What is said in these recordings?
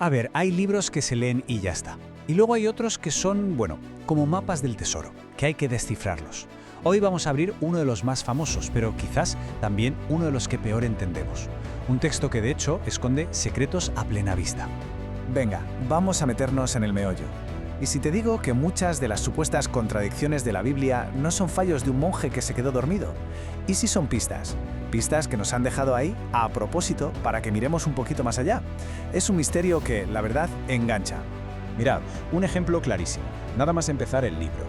A ver, hay libros que se leen y ya está. Y luego hay otros que son, bueno, como mapas del tesoro, que hay que descifrarlos. Hoy vamos a abrir uno de los más famosos, pero quizás también uno de los que peor entendemos. Un texto que de hecho esconde secretos a plena vista. Venga, vamos a meternos en el meollo. ¿Y si te digo que muchas de las supuestas contradicciones de la Biblia no son fallos de un monje que se quedó dormido? ¿Y si son pistas? Pistas que nos han dejado ahí a propósito para que miremos un poquito más allá. Es un misterio que, la verdad, engancha. Mirad, un ejemplo clarísimo. Nada más empezar el libro.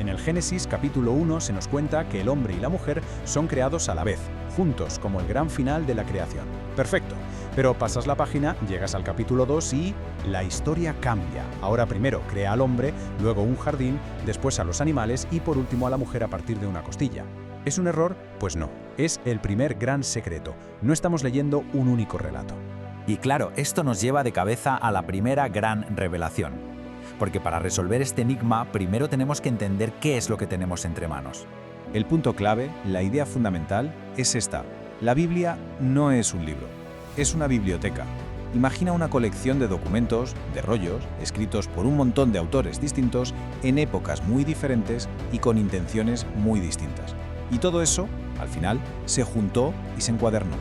En el Génesis capítulo 1 se nos cuenta que el hombre y la mujer son creados a la vez, juntos, como el gran final de la creación. Perfecto. Pero pasas la página, llegas al capítulo 2 y la historia cambia. Ahora primero crea al hombre, luego un jardín, después a los animales y por último a la mujer a partir de una costilla. ¿Es un error? Pues no. Es el primer gran secreto. No estamos leyendo un único relato. Y claro, esto nos lleva de cabeza a la primera gran revelación. Porque para resolver este enigma, primero tenemos que entender qué es lo que tenemos entre manos. El punto clave, la idea fundamental, es esta. La Biblia no es un libro. Es una biblioteca. Imagina una colección de documentos, de rollos, escritos por un montón de autores distintos, en épocas muy diferentes y con intenciones muy distintas. Y todo eso, al final, se juntó y se encuadernó.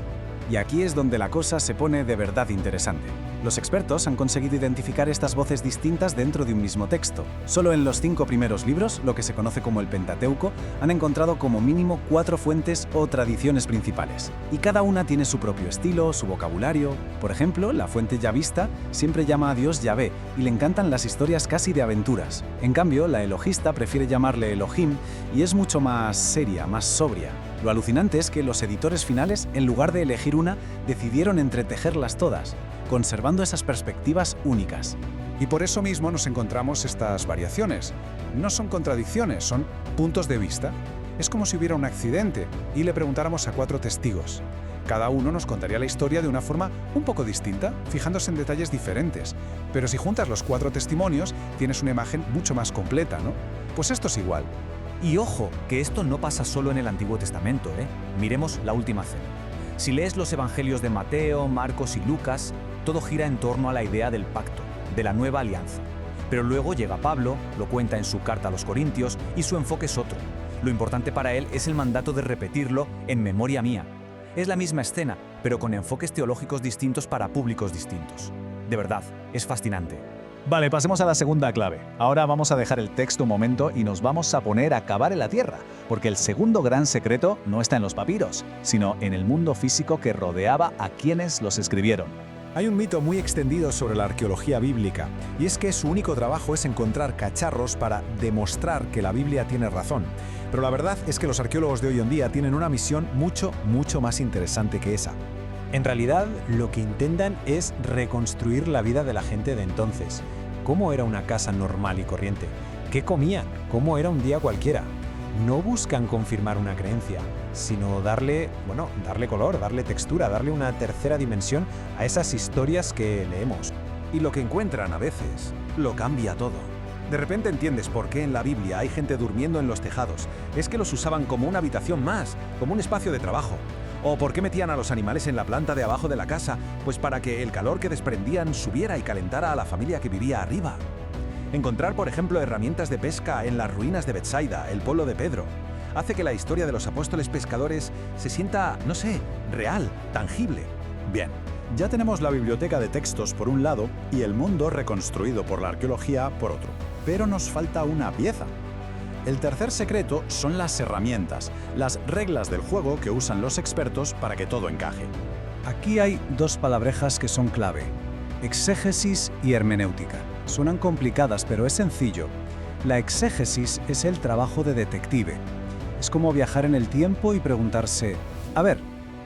Y aquí es donde la cosa se pone de verdad interesante. Los expertos han conseguido identificar estas voces distintas dentro de un mismo texto. Solo en los 5 primeros libros, lo que se conoce como el Pentateuco, han encontrado como mínimo 4 fuentes o tradiciones principales. Y cada una tiene su propio estilo, su vocabulario. Por ejemplo, la fuente yavista siempre llama a Dios Yahvé y le encantan las historias casi de aventuras. En cambio, la elogista prefiere llamarle Elohim y es mucho más seria, más sobria. Lo alucinante es que los editores finales, en lugar de elegir una, decidieron entretejerlas todas, conservando esas perspectivas únicas. Y por eso mismo nos encontramos estas variaciones. No son contradicciones, son puntos de vista. Es como si hubiera un accidente y le preguntáramos a 4 testigos. Cada uno nos contaría la historia de una forma un poco distinta, fijándose en detalles diferentes. Pero si juntas los 4 testimonios, tienes una imagen mucho más completa, ¿no? Pues esto es igual. Y ojo, que esto no pasa solo en el Antiguo Testamento, ¿eh? Miremos la Última Cena. Si lees los evangelios de Mateo, Marcos y Lucas, todo gira en torno a la idea del pacto, de la nueva alianza. Pero luego llega Pablo, lo cuenta en su carta a los Corintios, y su enfoque es otro. Lo importante para él es el mandato de repetirlo en memoria mía. Es la misma escena, pero con enfoques teológicos distintos para públicos distintos. De verdad, es fascinante. Vale, pasemos a la segunda clave. Ahora vamos a dejar el texto un momento y nos vamos a poner a cavar en la tierra, porque el segundo gran secreto no está en los papiros, sino en el mundo físico que rodeaba a quienes los escribieron. Hay un mito muy extendido sobre la arqueología bíblica, y es que su único trabajo es encontrar cacharros para demostrar que la Biblia tiene razón. Pero la verdad es que los arqueólogos de hoy en día tienen una misión mucho más interesante que esa. En realidad, lo que intentan es reconstruir la vida de la gente de entonces. ¿Cómo era una casa normal y corriente? ¿Qué comían? ¿Cómo era un día cualquiera? No buscan confirmar una creencia, sino darle color, darle textura, darle una tercera dimensión a esas historias que leemos. Y lo que encuentran a veces lo cambia todo. De repente entiendes por qué en la Biblia hay gente durmiendo en los tejados. Es que los usaban como una habitación más, como un espacio de trabajo. ¿O por qué metían a los animales en la planta de abajo de la casa? Pues para que el calor que desprendían subiera y calentara a la familia que vivía arriba. Encontrar, por ejemplo, herramientas de pesca en las ruinas de Betsaida, el pueblo de Pedro, hace que la historia de los apóstoles pescadores se sienta, no sé, real, tangible. Bien, ya tenemos la biblioteca de textos por un lado y el mundo reconstruido por la arqueología por otro. Pero nos falta una pieza. El tercer secreto son las herramientas, las reglas del juego que usan los expertos para que todo encaje. Aquí hay 2 palabrejas que son clave: exégesis y hermenéutica. Suenan complicadas, pero es sencillo. La exégesis es el trabajo de detective. Es como viajar en el tiempo y preguntarse: a ver,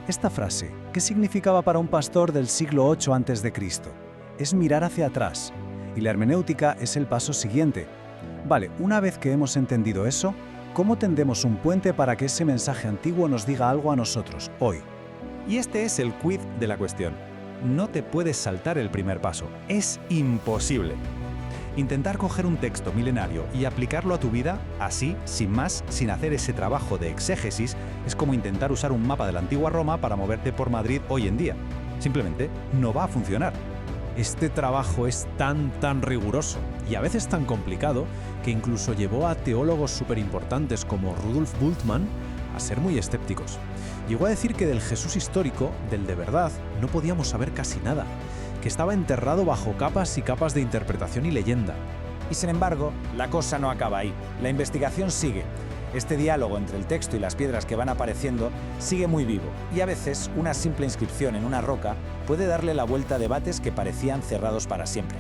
esta frase, ¿qué significaba para un pastor del siglo VIII a.C.? Es mirar hacia atrás. Y la hermenéutica es el paso siguiente. Vale, una vez que hemos entendido eso, ¿cómo tendemos un puente para que ese mensaje antiguo nos diga algo a nosotros, hoy? Y este es el quid de la cuestión. No te puedes saltar el primer paso. Es imposible. Intentar coger un texto milenario y aplicarlo a tu vida, así, sin más, sin hacer ese trabajo de exégesis, es como intentar usar un mapa de la antigua Roma para moverte por Madrid hoy en día. Simplemente no va a funcionar. Este trabajo es tan riguroso y a veces tan complicado que incluso llevó a teólogos superimportantes como Rudolf Bultmann a ser muy escépticos. Llegó a decir que del Jesús histórico, del de verdad, no podíamos saber casi nada, que estaba enterrado bajo capas y capas de interpretación y leyenda. Y sin embargo, la cosa no acaba ahí. La investigación sigue. Este diálogo entre el texto y las piedras que van apareciendo sigue muy vivo, y a veces una simple inscripción en una roca puede darle la vuelta a debates que parecían cerrados para siempre.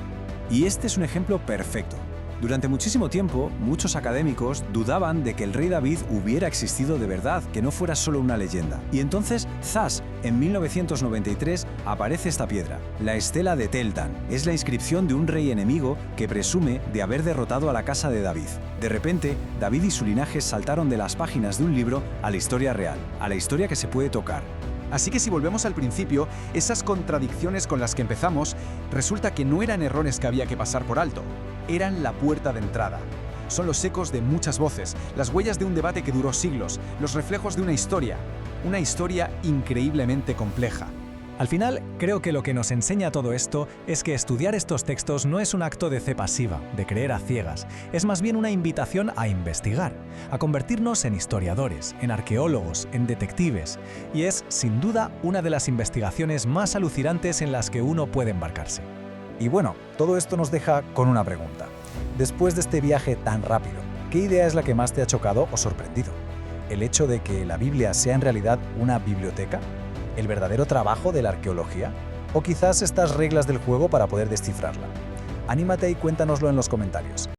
Y este es un ejemplo perfecto. Durante muchísimo tiempo, muchos académicos dudaban de que el rey David hubiera existido de verdad, que no fuera solo una leyenda. Y entonces, ¡zas!, en 1993 aparece esta piedra, la estela de Tel Dan. Es la inscripción de un rey enemigo que presume de haber derrotado a la casa de David. De repente, David y su linaje saltaron de las páginas de un libro a la historia real, a la historia que se puede tocar. Así que si volvemos al principio, esas contradicciones con las que empezamos, resulta que no eran errores que había que pasar por alto, eran la puerta de entrada. Son los ecos de muchas voces, las huellas de un debate que duró siglos, los reflejos de una historia increíblemente compleja. Al final, creo que lo que nos enseña todo esto es que estudiar estos textos no es un acto de fe pasiva, de creer a ciegas, es más bien una invitación a investigar, a convertirnos en historiadores, en arqueólogos, en detectives, y es, sin duda, una de las investigaciones más alucinantes en las que uno puede embarcarse. Y bueno, todo esto nos deja con una pregunta. Después de este viaje tan rápido, ¿qué idea es la que más te ha chocado o sorprendido? ¿El hecho de que la Biblia sea en realidad una biblioteca? ¿El verdadero trabajo de la arqueología? ¿O quizás estas reglas del juego para poder descifrarla? Anímate y cuéntanoslo en los comentarios.